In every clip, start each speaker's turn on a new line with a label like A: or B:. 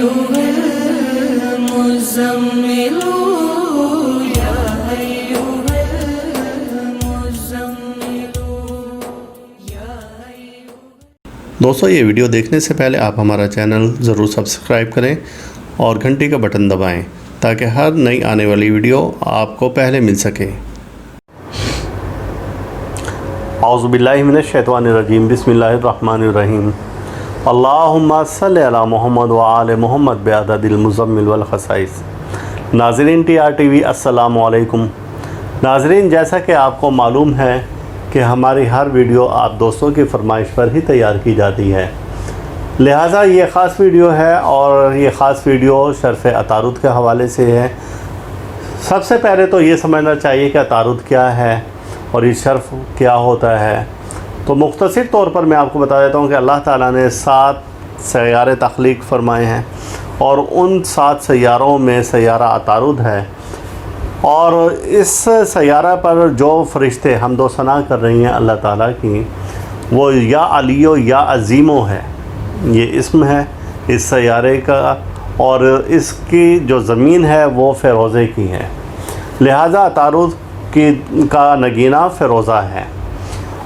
A: أيها المزمل يا أيها المزمل يا أيها.
B: دوستو یہ ویڈیو دیکھنے سے پہلے آپ ہمارا چینل ضرور سبسکرائب کریں اور گھنٹی کا بٹن دبائیں تاکہ ہر نئی آنے والی ویڈیو آپ کو پہلے مل سکے۔ اعوذ باللہ من الشیطان الرجیم، بسم اللہ الرحمن الرحیم۔ اللہم صلی علی محمد وآل محمد بعدد المزمل والخصائص۔ ناظرین ٹی آر ٹی وی السلام علیکم۔ ناظرین، جیسا کہ آپ کو معلوم ہے کہ ہماری ہر ویڈیو آپ دوستوں کی فرمائش پر ہی تیار کی جاتی ہے، لہٰذا یہ خاص ویڈیو ہے اور یہ خاص ویڈیو شرف عطارد کے حوالے سے ہے۔ سب سے پہلے تو یہ سمجھنا چاہیے کہ عطارد کیا ہے اور یہ شرف کیا ہوتا ہے۔ تو مختصر طور پر میں آپ کو بتا دیتا ہوں کہ اللہ تعالیٰ نے 7 سیارے تخلیق فرمائے ہیں اور ان 7 سیاروں میں سیارہ عطارد ہے، اور اس سیارہ پر جو فرشتے حمد و ثنا کر رہی ہیں اللہ تعالیٰ کی، وہ یا علی و یا عظیمو ہے، یہ اسم ہے اس سیارے کا، اور اس کی جو زمین ہے وہ فیروزے کی ہے، لہٰذا عطارد کا نگینہ فیروزہ ہے۔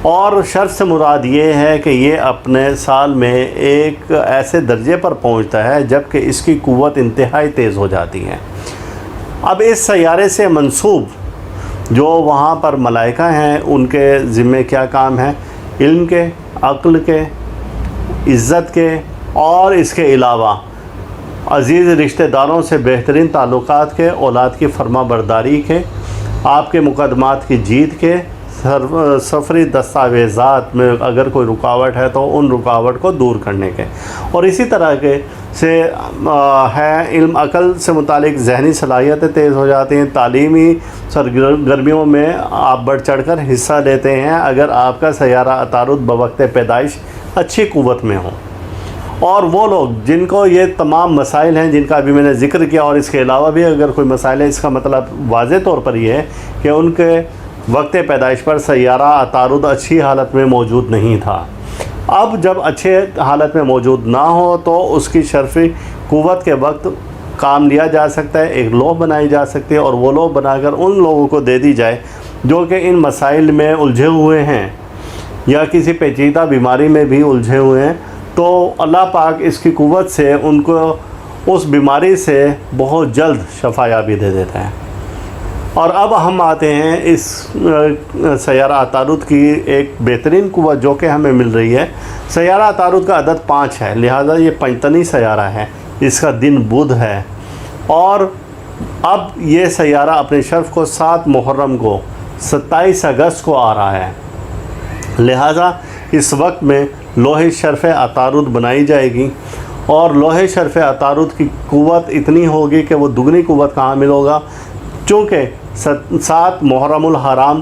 B: اور شرف سے مراد یہ ہے کہ یہ اپنے سال میں ایک ایسے درجے پر پہنچتا ہے جب کہ اس کی قوت انتہائی تیز ہو جاتی ہے۔ اب اس سیارے سے منسوب جو وہاں پر ملائکہ ہیں، ان کے ذمہ کیا کام ہے؟ علم کے، عقل کے، عزت کے، اور اس کے علاوہ عزیز رشتہ داروں سے بہترین تعلقات کے، اولاد کی فرما برداری کے، آپ کے مقدمات کی جیت کے، سفری دستاویزات میں اگر کوئی رکاوٹ ہے تو ان رکاوٹ کو دور کرنے کے، اور اسی طرح کے سے ہے علم عقل سے متعلق ذہنی صلاحیتیں تیز ہو جاتی ہیں، تعلیمی سرگرمیوں میں آپ بڑھ چڑھ کر حصہ لیتے ہیں اگر آپ کا سیارہ عطارد بوقت پیدائش اچھی قوت میں ہو۔ اور وہ لوگ جن کو یہ تمام مسائل ہیں جن کا ابھی میں نے ذکر کیا، اور اس کے علاوہ بھی اگر کوئی مسائل ہے، اس کا مطلب واضح طور پر یہ ہے کہ ان کے وقت پیدائش پر سیارہ عطارد اچھی حالت میں موجود نہیں تھا۔ اب جب اچھے حالت میں موجود نہ ہو تو اس کی شرفی قوت کے وقت کام لیا جا سکتا ہے، ایک لوح بنائی جا سکتی ہے، اور وہ لوح بنا کر ان لوگوں کو دے دی جائے جو کہ ان مسائل میں الجھے ہوئے ہیں یا کسی پیچیدہ بیماری میں بھی الجھے ہوئے ہیں، تو اللہ پاک اس کی قوت سے ان کو اس بیماری سے بہت جلد شفا یابی دے دیتا ہے۔ اور اب ہم آتے ہیں اس سیارہ عطارد کی ایک بہترین قوت جو کہ ہمیں مل رہی ہے۔ سیارہ عطارد کا عدد 5 ہے، لہٰذا یہ پنجتنی سیارہ ہے، اس کا دن بدھ ہے، اور اب یہ سیارہ اپنے شرف کو 7 محرم کو 27 اگست کو آ رہا ہے، لہٰذا اس وقت میں لوح شرف عطارد بنائی جائے گی، اور لوح شرف عطارد کی قوت اتنی ہوگی کہ وہ دگنی قوت کا حامل ہوگا، چونکہ 7 محرم الحرام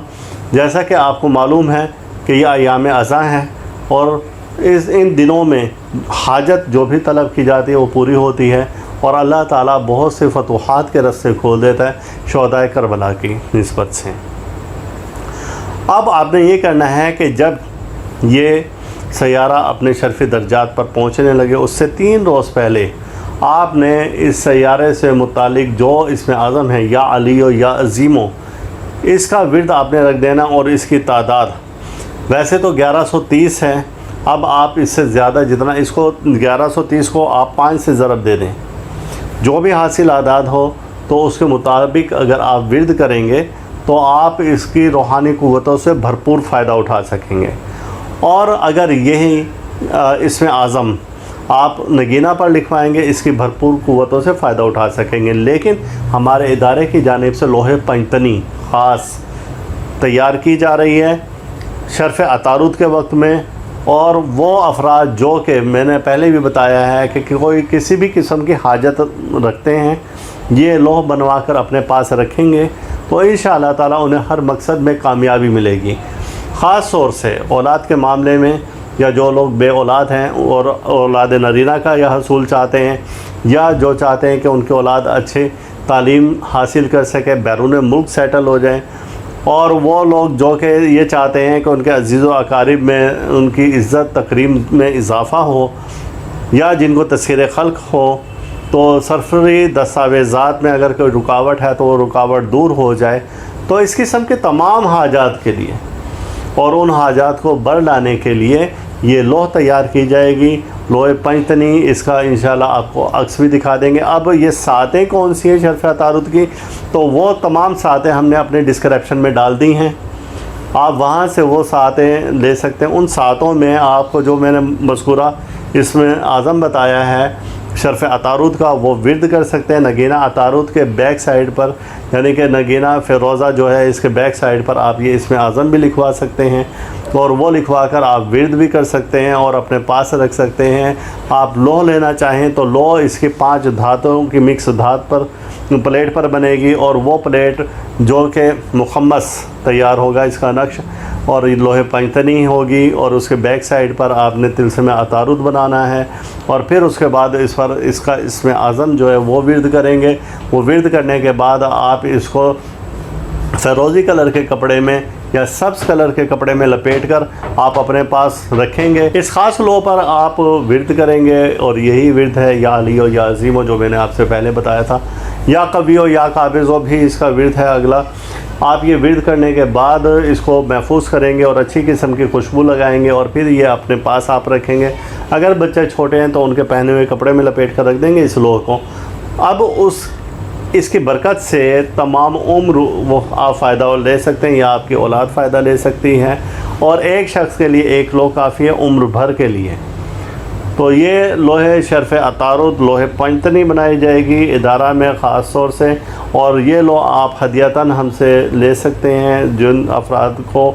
B: جیسا کہ آپ کو معلوم ہے کہ یہ ایام عزا ہیں، اور ان دنوں میں حاجت جو بھی طلب کی جاتی ہے وہ پوری ہوتی ہے، اور اللہ تعالیٰ بہت سے فتوحات کے راستے کھول دیتا ہے شہدائے کربلا کی نسبت سے۔ اب آپ نے یہ کرنا ہے کہ جب یہ سیارہ اپنے شرفی درجات پر پہنچنے لگے، اس سے 3 روز پہلے آپ نے اس سیارے سے متعلق جو اسم اعظم ہے یا علی و یا عظیمو، اس کا ورد آپ نے رکھ دینا، اور اس کی تعداد ویسے تو 1130 ہے، اب آپ اس سے زیادہ جتنا اس کو 1130 کو آپ 5 سے ضرب دے دیں، جو بھی حاصل اعداد ہو تو اس کے مطابق اگر آپ ورد کریں گے تو آپ اس کی روحانی قوتوں سے بھرپور فائدہ اٹھا سکیں گے۔ اور اگر یہی اسم اعظم آپ نگینہ پر لکھوائیں گے، اس کی بھرپور قوتوں سے فائدہ اٹھا سکیں گے، لیکن ہمارے ادارے کی جانب سے لوح پنجتنی خاص تیار کی جا رہی ہے شرف عطارد کے وقت میں، اور وہ افراد جو کہ میں نے پہلے بھی بتایا ہے کہ کوئی کسی بھی قسم کی حاجت رکھتے ہیں، یہ لوح بنوا کر اپنے پاس رکھیں گے تو انشاءاللہ تعالیٰ انہیں ہر مقصد میں کامیابی ملے گی۔ خاص طور سے اولاد کے معاملے میں، یا جو لوگ بے اولاد ہیں اور اولاد نرینہ کا یا حصول چاہتے ہیں، یا جو چاہتے ہیں کہ ان کی اولاد اچھی تعلیم حاصل کر سکے، بیرون ملک سیٹل ہو جائیں، اور وہ لوگ جو کہ یہ چاہتے ہیں کہ ان کے عزیز و اقارب میں ان کی عزت تکریم میں اضافہ ہو، یا جن کو تسخیر خلق ہو، تو سرفری دستاویزات میں اگر کوئی رکاوٹ ہے تو وہ رکاوٹ دور ہو جائے. تو اس قسم کے تمام حاجات کے لیے اور ان حاجات کو بر لانے کے لیے یہ لوح تیار کی جائے گی. لوح پنجتنی، اس کا انشاءاللہ آپ کو عکس بھی دکھا دیں گے. اب یہ ساتیں کون سی ہیں شرف عطارد کی، تو وہ تمام ساتیں ہم نے اپنے ڈسکرپشن میں ڈال دی ہیں، آپ وہاں سے وہ ساتیں لے سکتے ہیں. ان ساتوں میں آپ کو جو میں نے مذکورہ اس میں اعظم بتایا ہے شرف عطارد کا، وہ ورد کر سکتے ہیں. نگینہ عطارد کے بیک سائڈ پر، یعنی کہ نگینہ فیروزہ جو ہے اس کے بیک سائڈ پر آپ یہ اس میں اعظم بھی لکھوا سکتے ہیں، اور وہ لکھوا کر آپ ورد بھی کر سکتے ہیں اور اپنے پاس رکھ سکتے ہیں. آپ لوح لینا چاہیں تو لوح اس کی 5 دھاتوں کی مکس دھات پر پلیٹ پر بنے گی، اور وہ پلیٹ جو کہ مخمس تیار ہوگا اس کا نقش، اور یہ لوح پنجتنی ہوگی، اور اس کے بیک سائڈ پر آپ نے طلسم عطارد بنانا ہے. اور پھر اس کے بعد اس میں اعظم جو ہے وہ ورد کریں گے. وہ ورد کرنے کے بعد آپ اس کو فیروزی کلر کے کپڑے میں یا سبز کلر کے کپڑے میں لپیٹ کر آپ اپنے پاس رکھیں گے. اس خاص لوح پر آپ ورد کریں گے، اور یہی ورد ہے یا علی و یا عظیم و، جو میں نے آپ سے پہلے بتایا تھا. یا قوی و یا قابض و بھی اس کا ورد ہے اگلا. آپ یہ ورد کرنے کے بعد اس کو محفوظ کریں گے اور اچھی قسم کی خوشبو لگائیں گے، اور پھر یہ اپنے پاس آپ رکھیں گے. اگر بچے چھوٹے ہیں تو ان کے پہنے ہوئے کپڑے میں لپیٹ کر رکھ دیں گے اس لوح کو. اب اس کی برکت سے تمام عمر وہ آپ فائدہ لے سکتے ہیں، یا آپ کی اولاد فائدہ لے سکتی ہے، اور ایک شخص کے لیے ایک لوح کافی ہے عمر بھر کے لیے. تو یہ لوح شرف عطارد لوح پنجتنی بنائی جائے گی ادارہ میں خاص طور سے، اور یہ لوح آپ ہدیتاً ہم سے لے سکتے ہیں. جن افراد کو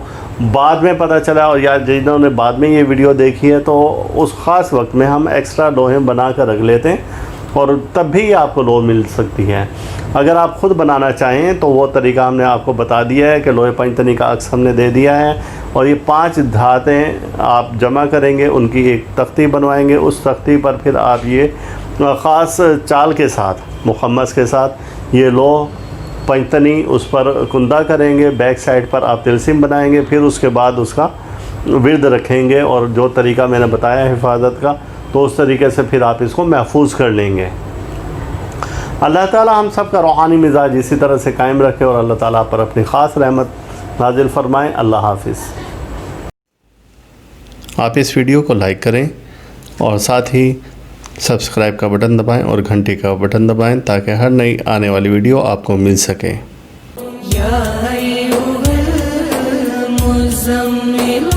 B: بعد میں پتہ چلا، اور یا جنہوں نے بعد میں یہ ویڈیو دیکھی ہے، تو اس خاص وقت میں ہم ایکسٹرا لوحیں بنا کر رکھ لیتے ہیں، اور تب بھی آپ کو لوح مل سکتی ہے. اگر آپ خود بنانا چاہیں تو وہ طریقہ ہم نے آپ کو بتا دیا ہے کہ لوح پنجتنی کا عکس ہم نے دے دیا ہے، اور یہ 5 دھاتیں آپ جمع کریں گے، ان کی ایک تختی بنوائیں گے. اس تختی پر پھر آپ یہ خاص چال کے ساتھ، مخمس کے ساتھ یہ لوح پنجتنی اس پر کندہ کریں گے. بیک سائڈ پر آپ طلسم بنائیں گے، پھر اس کے بعد اس کا ورد رکھیں گے، اور جو طریقہ میں نے بتایا ہے حفاظت کا، تو اس طریقے سے پھر آپ اس کو محفوظ کر لیں گے. اللہ تعالی ہم سب کا روحانی مزاج اسی طرح سے قائم رکھے، اور اللہ تعالیٰ پر اپنی خاص رحمت نازل فرمائیں. اللہ حافظ. آپ اس ویڈیو کو لائک کریں اور ساتھ ہی سبسکرائب کا بٹن دبائیں اور گھنٹی کا بٹن دبائیں، تاکہ ہر نئی آنے والی ویڈیو آپ کو مل سکے.
A: یا ایھا المزمل